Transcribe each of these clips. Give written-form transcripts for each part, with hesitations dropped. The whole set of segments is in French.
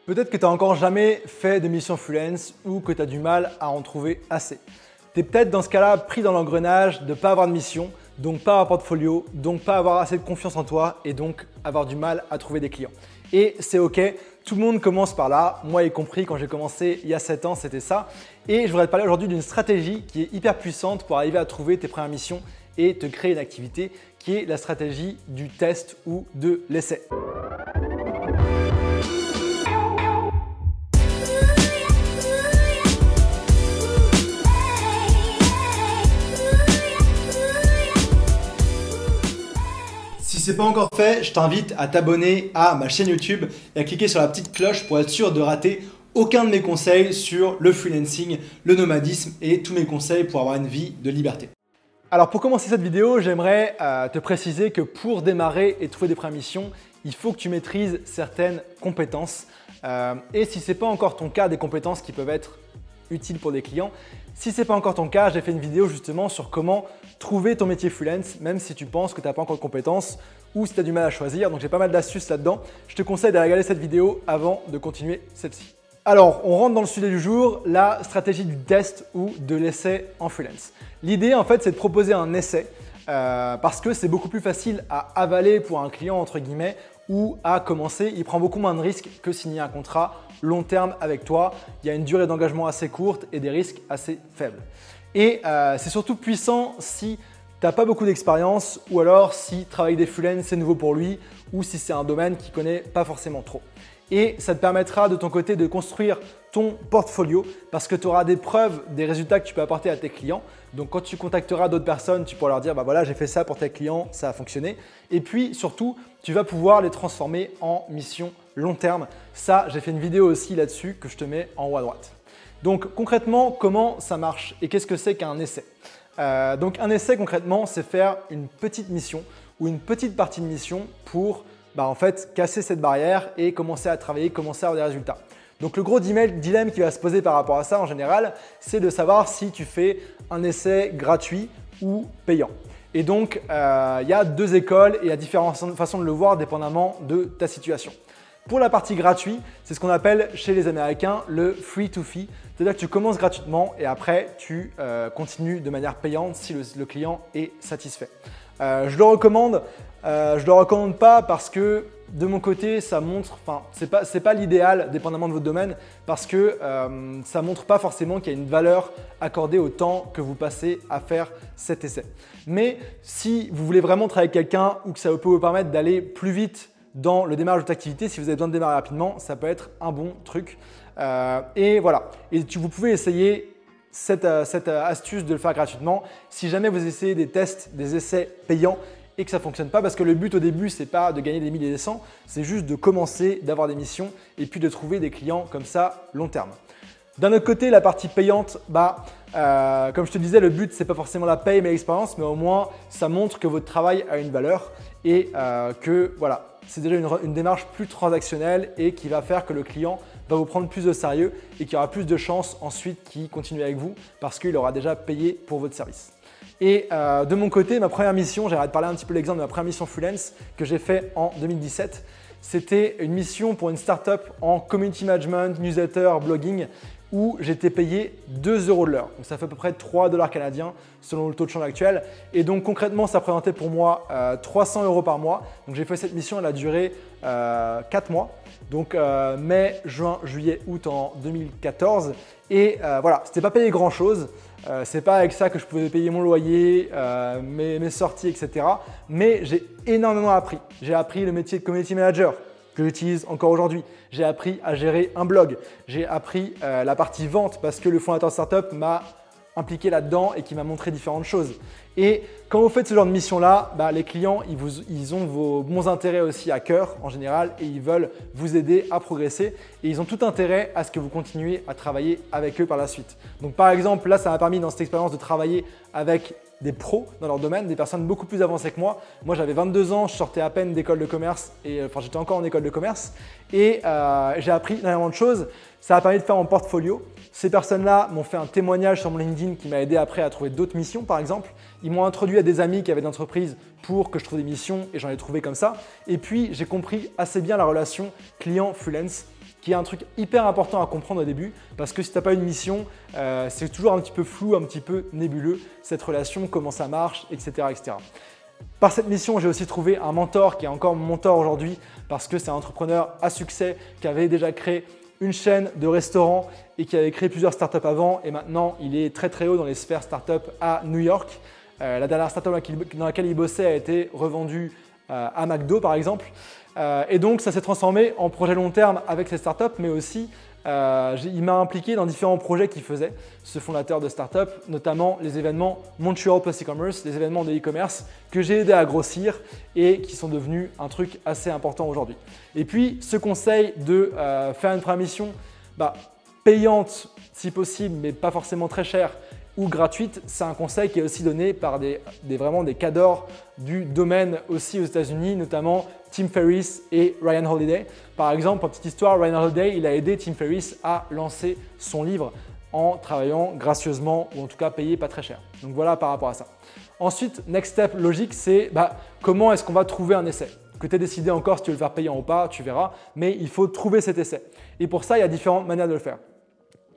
Peut-être que tu n'as encore jamais fait de mission freelance ou que tu as du mal à en trouver assez. Tu es peut-être dans ce cas-là pris dans l'engrenage de ne pas avoir de mission, donc pas avoir de portfolio, donc pas avoir assez de confiance en toi et donc avoir du mal à trouver des clients. Et c'est ok, tout le monde commence par là, moi y compris quand j'ai commencé il y a 7 ans c'était ça. Et je voudrais te parler aujourd'hui d'une stratégie qui est hyper puissante pour arriver à trouver tes premières missions et te créer une activité qui est la stratégie du test ou de l'essai. Si ce n'est pas encore fait, je t'invite à t'abonner à ma chaîne YouTube et à cliquer sur la petite cloche pour être sûr de rater aucun de mes conseils sur le freelancing, le nomadisme et tous mes conseils pour avoir une vie de liberté. Alors pour commencer cette vidéo, j'aimerais te préciser que pour démarrer et trouver des premières missions, il faut que tu maîtrises certaines compétences. Et si ce n'est pas encore ton cas, des compétences qui peuvent être utiles pour des clients. Si ce n'est pas encore ton cas, j'ai fait une vidéo justement sur comment trouver ton métier freelance, même si tu penses que tu n'as pas encore de compétences ou si tu as du mal à choisir. Donc j'ai pas mal d'astuces là-dedans. Je te conseille de regarder cette vidéo avant de continuer celle-ci. Alors, on rentre dans le sujet du jour, la stratégie du test ou de l'essai en freelance. L'idée, en fait, c'est de proposer un essai parce que c'est beaucoup plus facile à avaler pour un client, entre guillemets, ou à commencer. Il prend beaucoup moins de risques que signer un contrat long terme avec toi. Il y a une durée d'engagement assez courte et des risques assez faibles. Et c'est surtout puissant si tu n'as pas beaucoup d'expérience ou alors si travailler des freelance, c'est nouveau pour lui ou si c'est un domaine qu'il ne connaît pas forcément trop. Et ça te permettra de ton côté de construire ton portfolio parce que tu auras des preuves des résultats que tu peux apporter à tes clients. Donc quand tu contacteras d'autres personnes, tu pourras leur dire bah voilà, j'ai fait ça pour tes clients, ça a fonctionné. Et puis surtout, tu vas pouvoir les transformer en mission long terme. Ça, j'ai fait une vidéo aussi là-dessus que je te mets en haut à droite. Donc concrètement, comment ça marche et qu'est-ce que c'est qu'un essai? Donc un essai concrètement, c'est faire une petite mission ou une petite partie de mission pour en fait, casser cette barrière et commencer à travailler, commencer à avoir des résultats. Donc le gros dilemme qui va se poser par rapport à ça en général, c'est de savoir si tu fais un essai gratuit ou payant. Et donc, il y a deux écoles et il y a différentes façons de le voir dépendamment de ta situation. Pour la partie gratuite, c'est ce qu'on appelle chez les Américains le free to fee. C'est-à-dire que tu commences gratuitement et après tu continues de manière payante si le client est satisfait. Je le recommande pas parce que de mon côté, ça montre, c'est pas l'idéal dépendamment de votre domaine parce que ça montre pas forcément qu'il y a une valeur accordée au temps que vous passez à faire cet essai. Mais si vous voulez vraiment travailler avec quelqu'un ou que ça peut vous permettre d'aller plus vite dans le démarrage de votre activité, si vous avez besoin de démarrer rapidement, ça peut être un bon truc. Et voilà. Et vous pouvez essayer cette astuce de le faire gratuitement. Si jamais vous essayez des tests, des essais payants et que ça ne fonctionne pas, parce que le but au début, ce n'est pas de gagner des milliers et des cents, c'est juste de commencer, d'avoir des missions et puis de trouver des clients comme ça long terme. D'un autre côté, la partie payante, comme je te disais, le but, ce n'est pas forcément la paye mais l'expérience, mais au moins, ça montre que votre travail a une valeur et que voilà, c'est déjà une démarche plus transactionnelle et qui va faire que le client va vous prendre plus au sérieux et qu'il y aura plus de chances ensuite qu'il continue avec vous parce qu'il aura déjà payé pour votre service. Et de mon côté, ma première mission, j'aimerais te parler un petit peu de l'exemple de ma première mission freelance que j'ai fait en 2017. C'était une mission pour une startup en community management, newsletter, blogging où j'étais payé 2 € de l'heure. Donc ça fait à peu près 3 $ canadiens selon le taux de change actuel. Et donc concrètement, ça représentait pour moi 300 € par mois. Donc j'ai fait cette mission, elle a duré 4 mois. Donc mai, juin, juillet, août en 2014. Et voilà, c'était pas payé grand chose. C'est pas avec ça que je pouvais payer mon loyer, mes sorties, etc. Mais j'ai énormément appris. J'ai appris le métier de community manager que j'utilise encore aujourd'hui. J'ai appris à gérer un blog. J'ai appris la partie vente parce que le fondateur de startup m'a impliqué là-dedans et qui m'a montré différentes choses. Et quand vous faites ce genre de mission-là, les clients, ils ont vos bons intérêts aussi à cœur en général et ils veulent vous aider à progresser et ils ont tout intérêt à ce que vous continuiez à travailler avec eux par la suite. Donc par exemple, là, ça m'a permis dans cette expérience de travailler avec des pros dans leur domaine, des personnes beaucoup plus avancées que moi. Moi, j'avais 22 ans, je sortais à peine d'école de commerce et j'étais encore en école de commerce et j'ai appris énormément de choses. Ça a permis de faire mon portfolio. Ces personnes-là m'ont fait un témoignage sur mon LinkedIn qui m'a aidé après à trouver d'autres missions, par exemple. Ils m'ont introduit à des amis qui avaient des entreprises pour que je trouve des missions et j'en ai trouvé comme ça. Et puis, j'ai compris assez bien la relation client-freelance qui est un truc hyper important à comprendre au début parce que si tu n'as pas une mission, c'est toujours un petit peu flou, un petit peu nébuleux, cette relation, comment ça marche, etc. etc. Par cette mission, j'ai aussi trouvé un mentor qui est encore mon mentor aujourd'hui parce que c'est un entrepreneur à succès qui avait déjà créé une chaîne de restaurants et qui avait créé plusieurs startups avant et maintenant il est très très haut dans les sphères startups à New York. La dernière startup dans laquelle il bossait a été revendue à McDo par exemple. Et donc ça s'est transformé en projet long terme avec ces startups, mais aussi il m'a impliqué dans différents projets qu'il faisait, ce fondateur de startup, notamment les événements Montreal Plus E-Commerce, les événements de e-commerce que j'ai aidé à grossir et qui sont devenus un truc assez important aujourd'hui. Et puis ce conseil de faire une première mission payante si possible, mais pas forcément très chère, ou gratuite, c'est un conseil qui est aussi donné par vraiment des cadors du domaine aussi aux États-Unis, notamment Tim Ferriss et Ryan Holiday. Par exemple, pour petite histoire, Ryan Holiday, il a aidé Tim Ferriss à lancer son livre en travaillant gracieusement ou en tout cas payé pas très cher. Donc voilà par rapport à ça. Ensuite, next step logique, c'est comment est-ce qu'on va trouver un essai? Que tu aies décidé encore si tu veux le faire payant ou pas, tu verras, mais il faut trouver cet essai. Et pour ça, il y a différentes manières de le faire.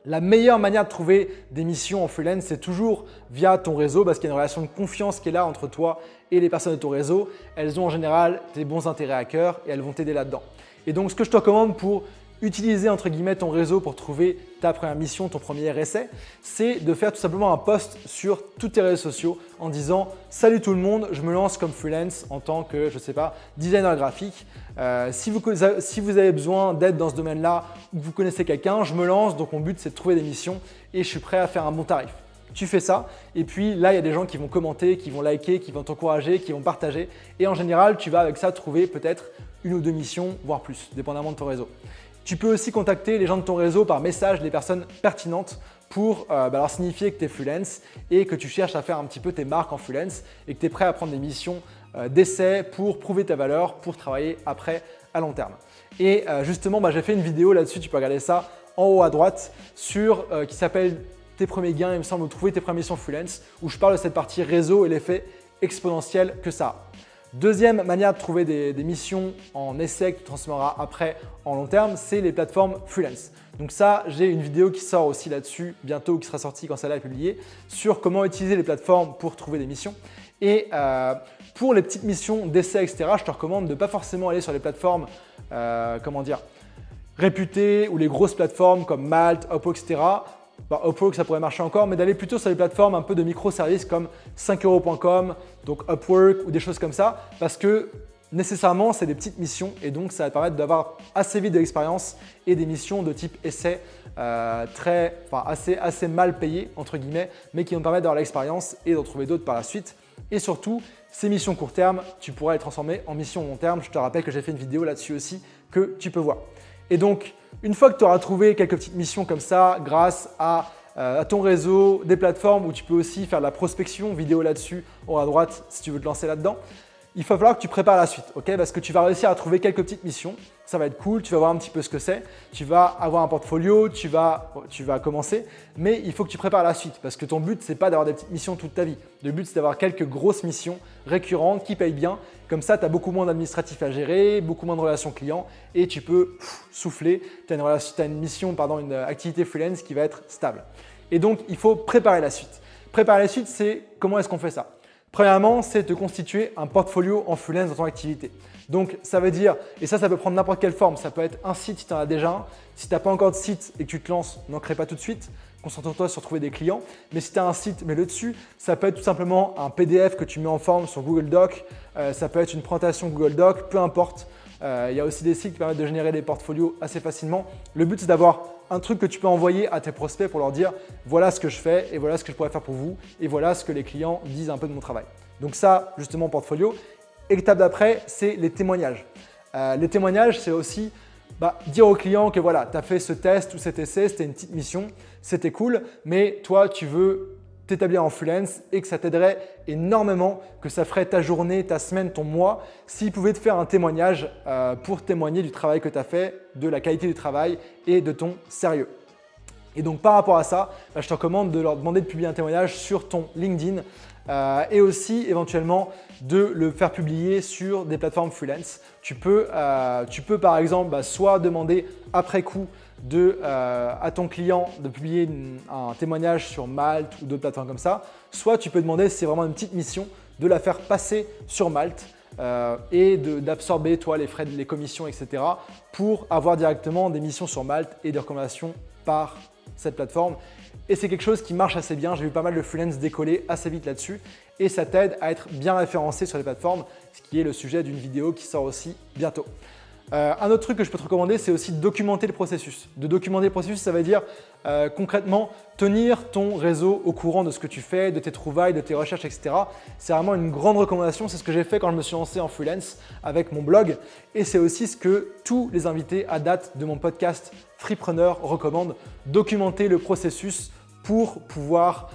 La meilleure manière de trouver des missions en freelance, c'est toujours via ton réseau parce qu'il y a une relation de confiance qui est là entre toi et les personnes de ton réseau. Elles ont en général tes bons intérêts à cœur et elles vont t'aider là-dedans. Et donc, ce que je te recommande pour utiliser entre guillemets ton réseau pour trouver ta première mission, ton premier essai, c'est de faire tout simplement un post sur tous tes réseaux sociaux en disant « Salut tout le monde, je me lance comme freelance en tant que, je sais pas, designer graphique. Si vous avez besoin d'aide dans ce domaine-là ou que vous connaissez quelqu'un, je me lance, donc mon but c'est de trouver des missions et je suis prêt à faire un bon tarif. » Tu fais ça et puis là, il y a des gens qui vont commenter, qui vont liker, qui vont t'encourager, qui vont partager et en général, tu vas avec ça trouver peut-être une ou deux missions, voire plus, dépendamment de ton réseau. Tu peux aussi contacter les gens de ton réseau par message, les personnes pertinentes pour leur signifier que tu es freelance et que tu cherches à faire un petit peu tes marques en freelance et que tu es prêt à prendre des missions d'essai pour prouver ta valeur, pour travailler après à long terme. Et justement, j'ai fait une vidéo là-dessus, tu peux regarder ça en haut à droite, qui s'appelle « Tes premiers gains », il me semble, ou « Trouver tes premières missions freelance » où je parle de cette partie réseau et l'effet exponentiel que ça a. Deuxième manière de trouver des missions en essai que tu transformeras après en long terme, c'est les plateformes freelance. Donc ça, j'ai une vidéo qui sort aussi là-dessus bientôt, qui sera sortie quand celle-là est publiée, sur comment utiliser les plateformes pour trouver des missions. Et pour les petites missions d'essai, etc., je te recommande de ne pas forcément aller sur les plateformes réputées ou les grosses plateformes comme Malt, Upwork, etc. Upwork, ça pourrait marcher encore, mais d'aller plutôt sur les plateformes un peu de microservices comme 5euros.com, donc Upwork ou des choses comme ça, parce que nécessairement, c'est des petites missions et donc ça va te permettre d'avoir assez vite de l'expérience et des missions de type essai assez mal payées, entre guillemets, mais qui vont te permettre d'avoir l'expérience et d'en trouver d'autres par la suite. Et surtout, ces missions court terme, tu pourras les transformer en missions long terme. Je te rappelle que j'ai fait une vidéo là-dessus aussi que tu peux voir. Et donc, une fois que tu auras trouvé quelques petites missions comme ça, grâce à ton réseau, des plateformes où tu peux aussi faire de la prospection, vidéo là-dessus, en haut à droite si tu veux te lancer là-dedans, il va falloir que tu prépares la suite, ok? Parce que tu vas réussir à trouver quelques petites missions, ça va être cool, tu vas voir un petit peu ce que c'est, tu vas avoir un portfolio, tu vas commencer, mais il faut que tu prépares la suite parce que ton but, c'est pas d'avoir des petites missions toute ta vie. Le but, c'est d'avoir quelques grosses missions récurrentes qui payent bien. Comme ça, tu as beaucoup moins d'administratifs à gérer, beaucoup moins de relations clients et tu peux souffler. Tu as une activité freelance qui va être stable. Et donc, il faut préparer la suite. Préparer la suite, c'est comment est-ce qu'on fait ça? Premièrement, c'est te constituer un portfolio en freelance dans ton activité. Donc, ça veut dire, et ça peut prendre n'importe quelle forme, ça peut être un site si tu en as déjà un. Si tu n'as pas encore de site et que tu te lances, n'en crée pas tout de suite. Concentre-toi sur trouver des clients. Mais si tu as un site, mets-le dessus. Ça peut être tout simplement un PDF que tu mets en forme sur Google Doc. Ça peut être une présentation Google Doc, peu importe. Il y a aussi des sites qui permettent de générer des portfolios assez facilement. Le but, c'est d'avoir un truc que tu peux envoyer à tes prospects pour leur dire « voilà ce que je fais et voilà ce que je pourrais faire pour vous et voilà ce que les clients disent un peu de mon travail ». Donc ça, justement, portfolio. Étape d'après, c'est les témoignages. Les témoignages, c'est aussi dire aux clients que voilà, tu as fait ce test ou cet essai, c'était une petite mission, c'était cool, mais toi, tu veux t'établir en freelance et que ça t'aiderait énormément, que ça ferait ta journée, ta semaine, ton mois, s'ils pouvaient te faire un témoignage pour témoigner du travail que tu as fait, de la qualité du travail et de ton sérieux. Et donc par rapport à ça, je te recommande de leur demander de publier un témoignage sur ton LinkedIn et aussi éventuellement de le faire publier sur des plateformes freelance. Tu peux par exemple soit demander après coup à ton client de publier un témoignage sur Malte ou d'autres plateformes comme ça, soit tu peux demander, si c'est vraiment une petite mission, de la faire passer sur Malte et d'absorber toi les frais, les commissions, etc. pour avoir directement des missions sur Malte et des recommandations par cette plateforme. Et c'est quelque chose qui marche assez bien. J'ai vu pas mal de freelance décoller assez vite là-dessus et ça t'aide à être bien référencé sur les plateformes, ce qui est le sujet d'une vidéo qui sort aussi bientôt. Un autre truc que je peux te recommander, c'est aussi de documenter le processus. De documenter le processus, ça veut dire concrètement tenir ton réseau au courant de ce que tu fais, de tes trouvailles, de tes recherches, etc. C'est vraiment une grande recommandation. C'est ce que j'ai fait quand je me suis lancé en freelance avec mon blog. Et c'est aussi ce que tous les invités à date de mon podcast Freepreneur recommandent. Documenter le processus pour pouvoir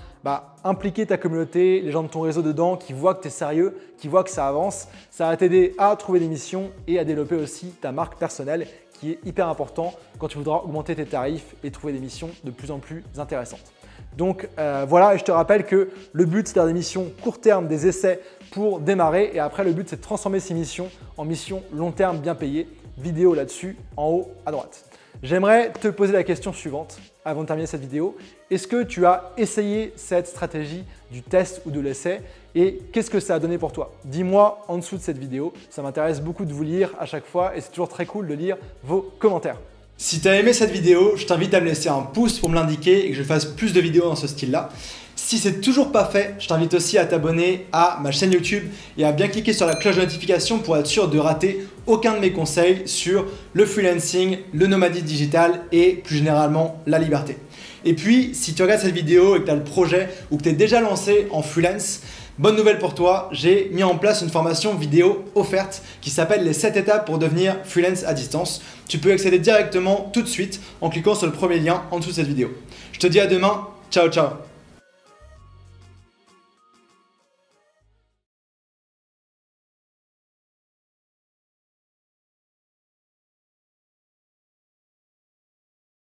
impliquer ta communauté, les gens de ton réseau dedans, qui voient que tu es sérieux, qui voient que ça avance. Ça va t'aider à trouver des missions et à développer aussi ta marque personnelle qui est hyper important quand tu voudras augmenter tes tarifs et trouver des missions de plus en plus intéressantes. Donc voilà, et je te rappelle que le but c'est d'avoir des missions court terme, des essais pour démarrer et après le but c'est de transformer ces missions en missions long terme bien payées. Vidéo là-dessus en haut à droite. J'aimerais te poser la question suivante avant de terminer cette vidéo. Est-ce que tu as essayé cette stratégie du test ou de l'essai et qu'est-ce que ça a donné pour toi? Dis-moi en dessous de cette vidéo. Ça m'intéresse beaucoup de vous lire à chaque fois et c'est toujours très cool de lire vos commentaires. Si tu as aimé cette vidéo, je t'invite à me laisser un pouce pour me l'indiquer et que je fasse plus de vidéos dans ce style-là. Si c'est toujours pas fait, je t'invite aussi à t'abonner à ma chaîne YouTube et à bien cliquer sur la cloche de notification pour être sûr de rater aucun de mes conseils sur le freelancing, le nomadisme digital et plus généralement la liberté. Et puis, si tu regardes cette vidéo et que tu as le projet ou que tu es déjà lancé en freelance, bonne nouvelle pour toi, j'ai mis en place une formation vidéo offerte qui s'appelle les 7 étapes pour devenir freelance à distance. Tu peux accéder directement tout de suite en cliquant sur le premier lien en dessous de cette vidéo. Je te dis à demain, ciao ciao.